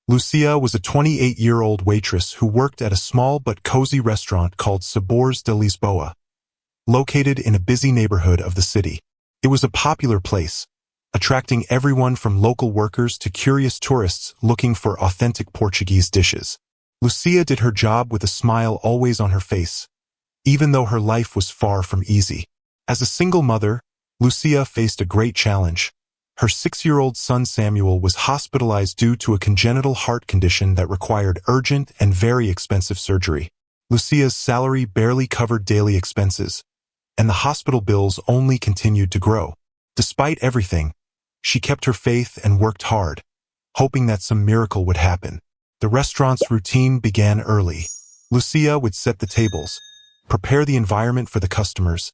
Lucia was a 28-year-old waitress who worked at a small but cozy restaurant called Sabores de Lisboa, located in a busy neighborhood of the city. It was a popular place, attracting everyone from local workers to curious tourists looking for authentic Portuguese dishes. Lucia did her job with a smile always on her face, even though her life was far from easy. As a single mother, Lucia faced a great challenge. Her 6-year-old son Samuel was hospitalized due to a congenital heart condition that required urgent and very expensive surgery. Lucia's salary barely covered daily expenses, and the hospital bills only continued to grow. Despite everything, she kept her faith and worked hard, hoping that some miracle would happen. The restaurant's routine began early. Lucia would set the tables, prepare the environment for the customers,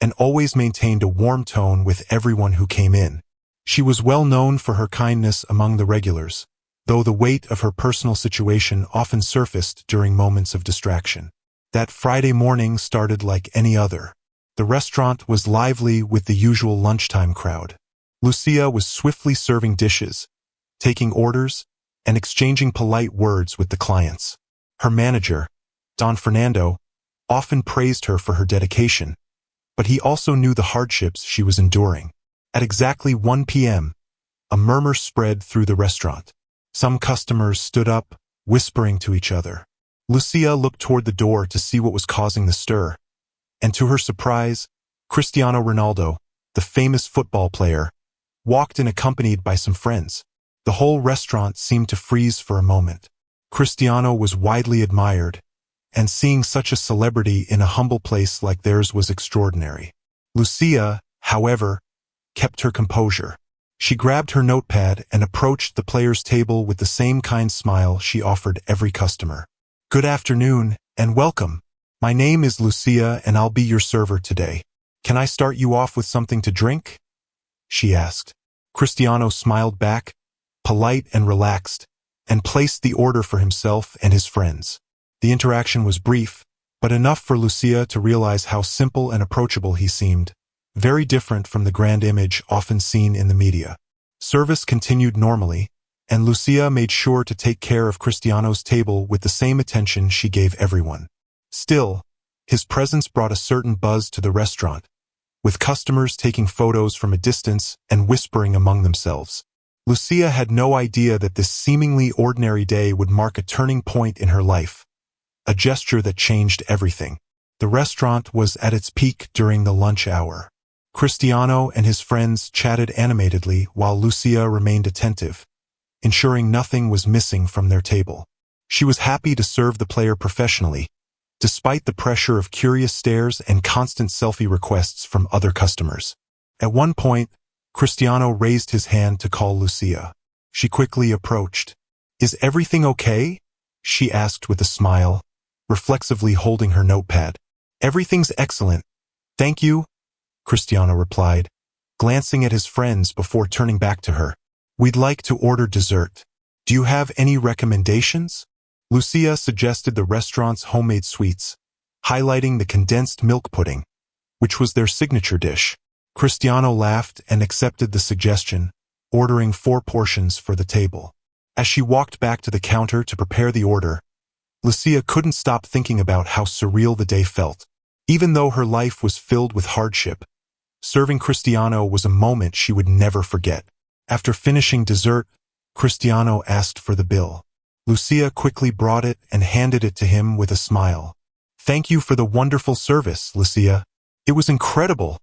and always maintained a warm tone with everyone who came in. She was well known for her kindness among the regulars, though the weight of her personal situation often surfaced during moments of distraction. That Friday morning started like any other. The restaurant was lively with the usual lunchtime crowd. Lucia was swiftly serving dishes, taking orders, and exchanging polite words with the clients. Her manager, Don Fernando, often praised her for her dedication, but he also knew the hardships she was enduring. At exactly 1 p.m., a murmur spread through the restaurant. Some customers stood up, whispering to each other. Lucia looked toward the door to see what was causing the stir, and to her surprise, Cristiano Ronaldo, the famous football player, walked in accompanied by some friends. The whole restaurant seemed to freeze for a moment. Cristiano was widely admired, and seeing such a celebrity in a humble place like theirs was extraordinary. Lucia, however, kept her composure. She grabbed her notepad and approached the player's table with the same kind smile she offered every customer. "Good afternoon, and welcome. My name is Lucia and I'll be your server today. Can I start you off with something to drink?" she asked. Cristiano smiled back, polite and relaxed, and placed the order for himself and his friends. The interaction was brief, but enough for Lucia to realize how simple and approachable he seemed, very different from the grand image often seen in the media. Service continued normally, and Lucia made sure to take care of Cristiano's table with the same attention she gave everyone. Still, his presence brought a certain buzz to the restaurant, with customers taking photos from a distance and whispering among themselves. Lucia had no idea that this seemingly ordinary day would mark a turning point in her life, a gesture that changed everything. The restaurant was at its peak during the lunch hour. Cristiano and his friends chatted animatedly while Lucia remained attentive, ensuring nothing was missing from their table. She was happy to serve the player professionally, despite the pressure of curious stares and constant selfie requests from other customers. At one point, Cristiano raised his hand to call Lucia. She quickly approached. "Is everything okay?" she asked with a smile, reflexively holding her notepad. "Everything's excellent, thank you," Cristiano replied, glancing at his friends before turning back to her. "We'd like to order dessert. Do you have any recommendations?" Lucia suggested the restaurant's homemade sweets, highlighting the condensed milk pudding, which was their signature dish. Cristiano laughed and accepted the suggestion, ordering 4 portions for the table. As she walked back to the counter to prepare the order, Lucia couldn't stop thinking about how surreal the day felt. Even though her life was filled with hardship, serving Cristiano was a moment she would never forget. After finishing dessert, Cristiano asked for the bill. Lucia quickly brought it and handed it to him with a smile. "Thank you for the wonderful service, Lucia. It was incredible,"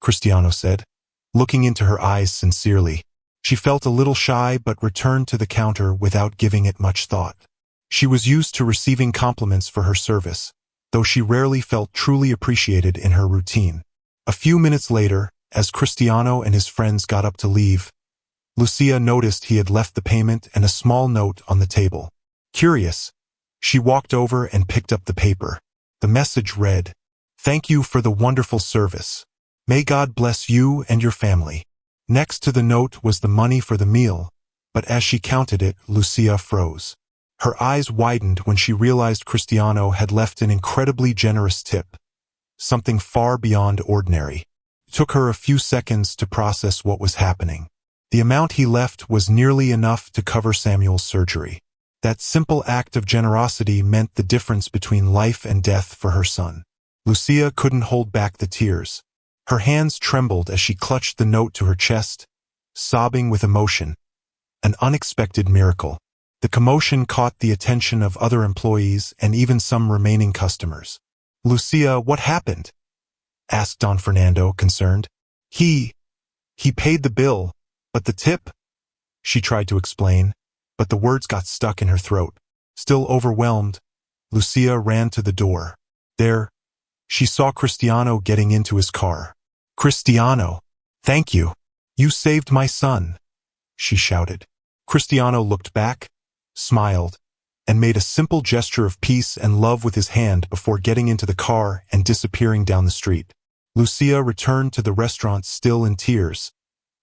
Cristiano said, looking into her eyes sincerely. She felt a little shy but returned to the counter without giving it much thought. She was used to receiving compliments for her service, though she rarely felt truly appreciated in her routine. A few minutes later, as Cristiano and his friends got up to leave, Lucia noticed he had left the payment and a small note on the table. Curious, she walked over and picked up the paper. The message read, "Thank you for the wonderful service. May God bless you and your family." Next to the note was the money for the meal, but as she counted it, Lucia froze. Her eyes widened when she realized Cristiano had left an incredibly generous tip, something far beyond ordinary. It took her a few seconds to process what was happening. The amount he left was nearly enough to cover Samuel's surgery. That simple act of generosity meant the difference between life and death for her son. Lucia couldn't hold back the tears. Her hands trembled as she clutched the note to her chest, sobbing with emotion. An unexpected miracle. The commotion caught the attention of other employees and even some remaining customers. "Lucia, what happened?" asked Don Fernando, concerned. He paid the bill, but the tip?" She tried to explain, but the words got stuck in her throat. Still overwhelmed, Lucia ran to the door. There, she saw Cristiano getting into his car. "Cristiano, thank you. You saved my son," she shouted. Cristiano looked back, smiled, and made a simple gesture of peace and love with his hand before getting into the car and disappearing down the street. Lucia returned to the restaurant still in tears,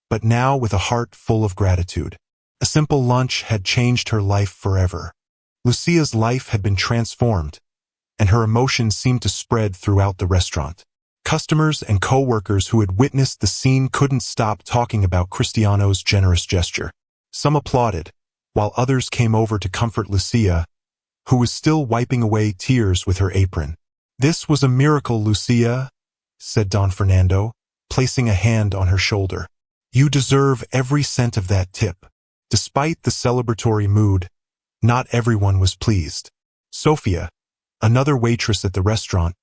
but now with a heart full of gratitude. A simple lunch had changed her life forever. Lucia's life had been transformed, and her emotions seemed to spread throughout the restaurant. Customers and co-workers who had witnessed the scene couldn't stop talking about Cristiano's generous gesture. Some applauded, while others came over to comfort Lucia, who was still wiping away tears with her apron. "This was a miracle, Lucia," said Don Fernando, placing a hand on her shoulder. "You deserve every cent of that tip." Despite the celebratory mood, not everyone was pleased. Sophia, another waitress at the restaurant,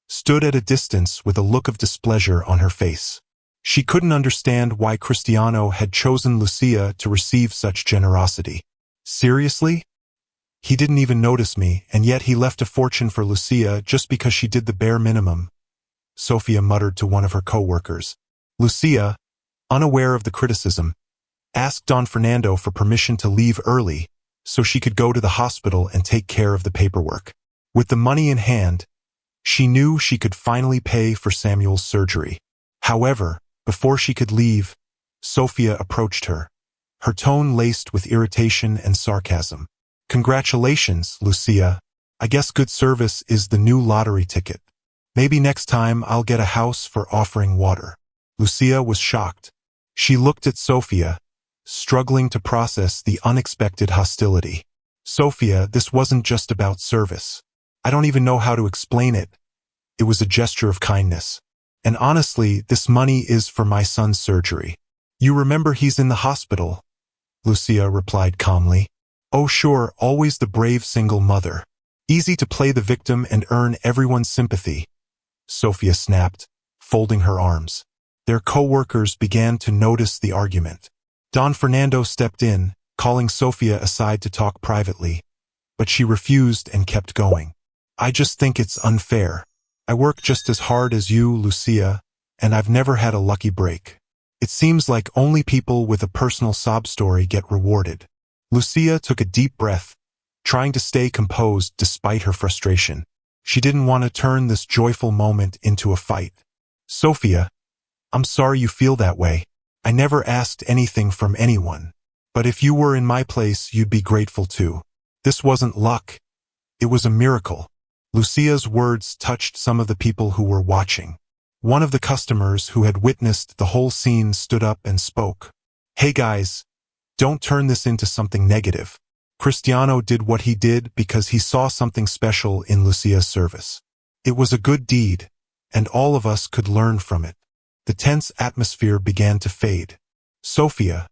stood at a distance with a look of displeasure on her face. She couldn't understand why Cristiano had chosen Lucia to receive such generosity. "Seriously? He didn't even notice me, and yet he left a fortune for Lucia just because she did the bare minimum," Sophia muttered to one of her co-workers. Lucia, unaware of the criticism, asked Don Fernando for permission to leave early so she could go to the hospital and take care of the paperwork. With the money in hand, she knew she could finally pay for Samuel's surgery. However, before she could leave, Sophia approached her, her tone laced with irritation and sarcasm. "Congratulations, Lucia. I guess good service is the new lottery ticket. Maybe next time I'll get a house for offering water." Lucia was shocked. She looked at Sophia, struggling to process the unexpected hostility. "Sophia, this wasn't just about service. I don't even know how to explain it. It was a gesture of kindness. And honestly, this money is for my son's surgery. You remember he's in the hospital?" Lucia replied calmly. "Oh sure, always the brave single mother. Easy to play the victim and earn everyone's sympathy," Sophia snapped, folding her arms. Their co-workers began to notice the argument. Don Fernando stepped in, calling Sophia aside to talk privately, but she refused and kept going. "I just think it's unfair. I work just as hard as you, Lucia, and I've never had a lucky break. It seems like only people with a personal sob story get rewarded." Lucia took a deep breath, trying to stay composed despite her frustration. She didn't want to turn this joyful moment into a fight. "Sophia, I'm sorry you feel that way. I never asked anything from anyone. But if you were in my place, you'd be grateful too. This wasn't luck. It was a miracle." Lucia's words touched some of the people who were watching. One of the customers who had witnessed the whole scene stood up and spoke. "Hey guys, don't turn this into something negative. Cristiano did what he did because he saw something special in Lucia's service. It was a good deed, and all of us could learn from it." The tense atmosphere began to fade. Sophia,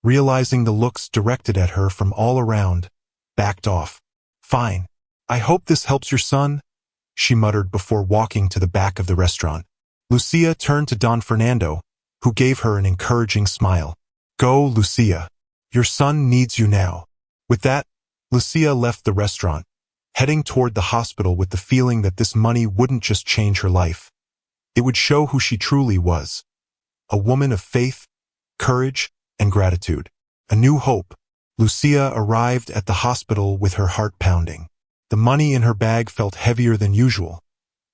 realizing the looks directed at her from all around, backed off. "Fine. I hope this helps your son," she muttered before walking to the back of the restaurant. Lucia turned to Don Fernando, who gave her an encouraging smile. "Go, Lucia. Your son needs you now." With that, Lucia left the restaurant, heading toward the hospital with the feeling that this money wouldn't just change her life. It would show who she truly was. A woman of faith, courage, and gratitude. A new hope. Lucia arrived at the hospital with her heart pounding. The money in her bag felt heavier than usual,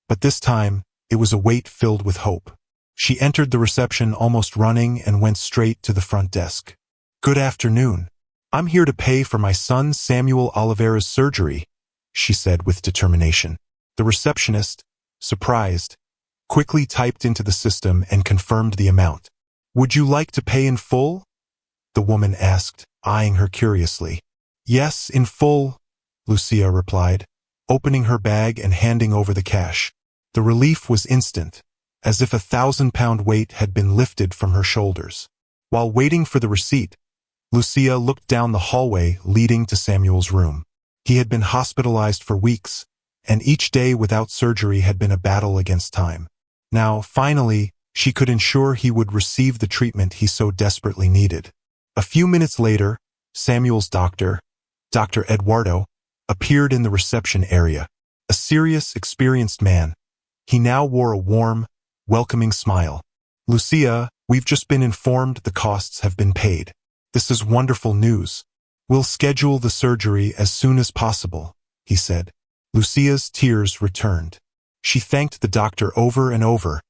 but this time it was a weight filled with hope. She entered the reception almost running and went straight to the front desk. "Good afternoon. I'm here to pay for my son Samuel Oliveira's surgery," she said with determination. The receptionist, surprised, quickly typed into the system and confirmed the amount. "Would you like to pay in full?" the woman asked, eyeing her curiously. Yes, in full, Lucia replied, opening her bag and handing over the cash. The relief was instant, as if a 1,000-pound weight had been lifted from her shoulders. While waiting for the receipt, Lucia looked down the hallway leading to Samuel's room. He had been hospitalized for weeks, and each day without surgery had been a battle against time. Now, finally, she could ensure he would receive the treatment he so desperately needed. A few minutes later, Samuel's doctor, Dr. Eduardo, appeared in the reception area. A serious, experienced man, he now wore a warm, welcoming smile. Lucia, we've just been informed the costs have been paid. This is wonderful news. We'll schedule the surgery as soon as possible, he said. Lucia's tears returned. She thanked the doctor over and over,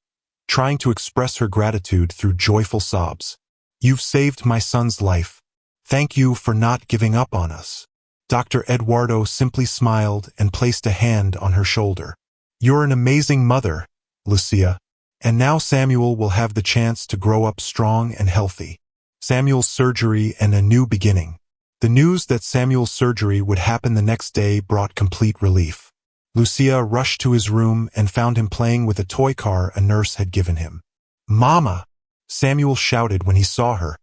trying to express her gratitude through joyful sobs. You've saved my son's life. Thank you for not giving up on us. Dr. Eduardo simply smiled and placed a hand on her shoulder. You're an amazing mother, Lucia, and now Samuel will have the chance to grow up strong and healthy. Samuel's surgery and a new beginning. The news that Samuel's surgery would happen the next day brought complete relief. Lucia rushed to his room and found him playing with a toy car a nurse had given him. Mama! Samuel shouted when he saw her,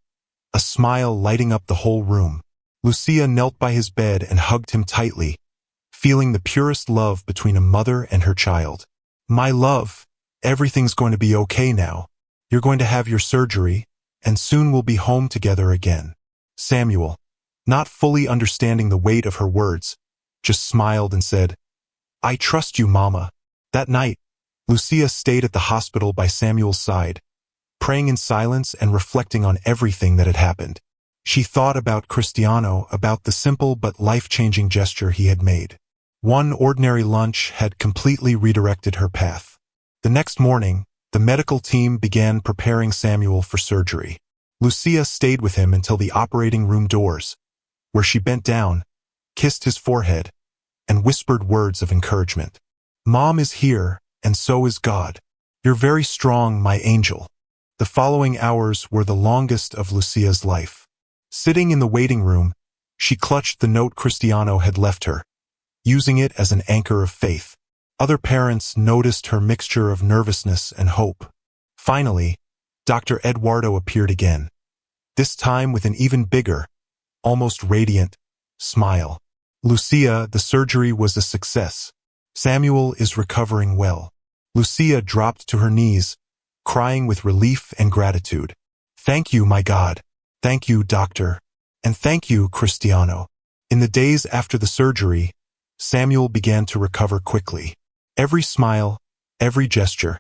a smile lighting up the whole room. Lucia knelt by his bed and hugged him tightly, feeling the purest love between a mother and her child. My love, everything's going to be okay now. You're going to have your surgery, and soon we'll be home together again. Samuel, not fully understanding the weight of her words, just smiled and said, I trust you, Mama. That night, Lucia stayed at the hospital by Samuel's side, praying in silence and reflecting on everything that had happened. She thought about Cristiano, about the simple but life-changing gesture he had made. One ordinary lunch had completely redirected her path. The next morning, the medical team began preparing Samuel for surgery. Lucia stayed with him until the operating room doors, where she bent down, kissed his forehead, and whispered words of encouragement. Mom is here, and so is God. You're very strong, my angel. The following hours were the longest of Lucia's life. Sitting in the waiting room, she clutched the note Cristiano had left her, using it as an anchor of faith. Other parents noticed her mixture of nervousness and hope. Finally, Dr. Eduardo appeared again, this time with an even bigger, almost radiant, smile. Lucia, the surgery was a success. Samuel is recovering well. Lucia dropped to her knees, crying with relief and gratitude. Thank you, my God. Thank you, doctor. And thank you, Cristiano. In the days after the surgery, Samuel began to recover quickly. Every smile, every gesture,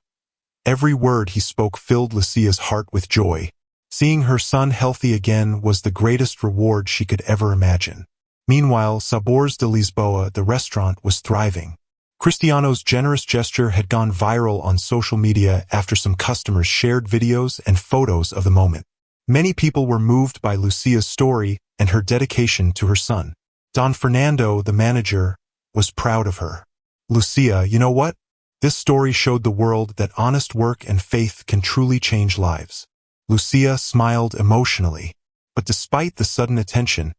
every word he spoke filled Lucia's heart with joy. Seeing her son healthy again was the greatest reward she could ever imagine. Meanwhile, Sabores de Lisboa, the restaurant, was thriving. Cristiano's generous gesture had gone viral on social media after some customers shared videos and photos of the moment. Many people were moved by Lucia's story and her dedication to her son. Don Fernando, the manager, was proud of her. Lucia, you know what? This story showed the world that honest work and faith can truly change lives. Lucia smiled emotionally, but despite the sudden attention,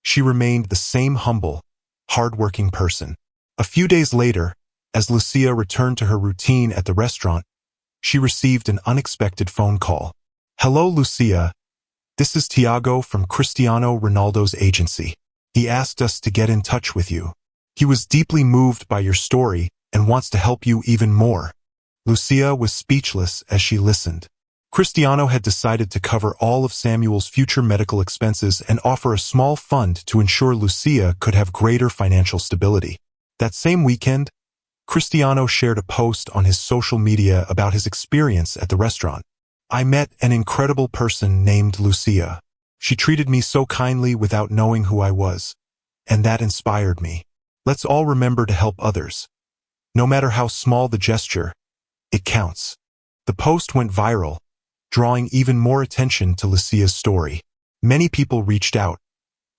she remained the same humble, hard-working person. A few days later, as Lucia returned to her routine at the restaurant, she received an unexpected phone call. Hello, Lucia. This is Tiago from Cristiano Ronaldo's agency. He asked us to get in touch with you. He was deeply moved by your story and wants to help you even more. Lucia was speechless as she listened. Cristiano had decided to cover all of Samuel's future medical expenses and offer a small fund to ensure Lucia could have greater financial stability. That same weekend, Cristiano shared a post on his social media about his experience at the restaurant. I met an incredible person named Lucia. She treated me so kindly without knowing who I was, and that inspired me. Let's all remember to help others. No matter how small the gesture, it counts. The post went viral, drawing even more attention to Lucia's story. Many people reached out,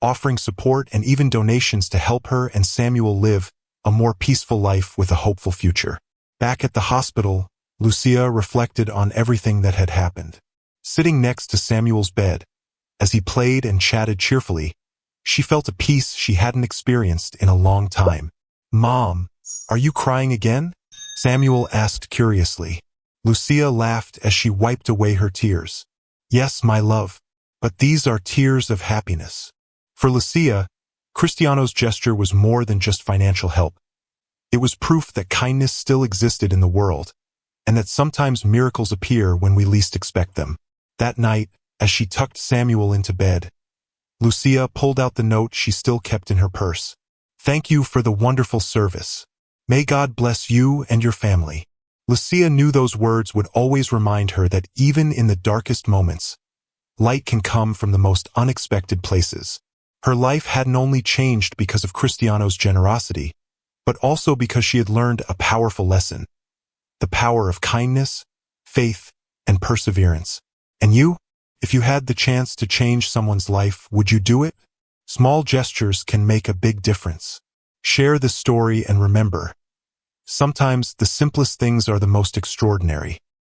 offering support and even donations to help her and Samuel live a more peaceful life with a hopeful future. Back at the hospital, Lucia reflected on everything that had happened. Sitting next to Samuel's bed, As he played and chatted cheerfully, she felt a peace she hadn't experienced in a long time. "Mom, are you crying again?" Samuel asked curiously. Lucia laughed as she wiped away her tears. "Yes, my love, but these are tears of happiness." For Lucia, Cristiano's gesture was more than just financial help. It was proof that kindness still existed in the world, and that sometimes miracles appear when we least expect them. That night, as she tucked Samuel into bed, Lucia pulled out the note she still kept in her purse. "Thank you for the wonderful service. May God bless you and your family." Lucia knew those words would always remind her that even in the darkest moments, light can come from the most unexpected places. Her life hadn't only changed because of Cristiano's generosity, but also because she had learned a powerful lesson: the power of kindness, faith, and perseverance. And you? If you had the chance to change someone's life, would you do it? Small gestures can make a big difference. Share the story and remember, sometimes the simplest things are the most extraordinary.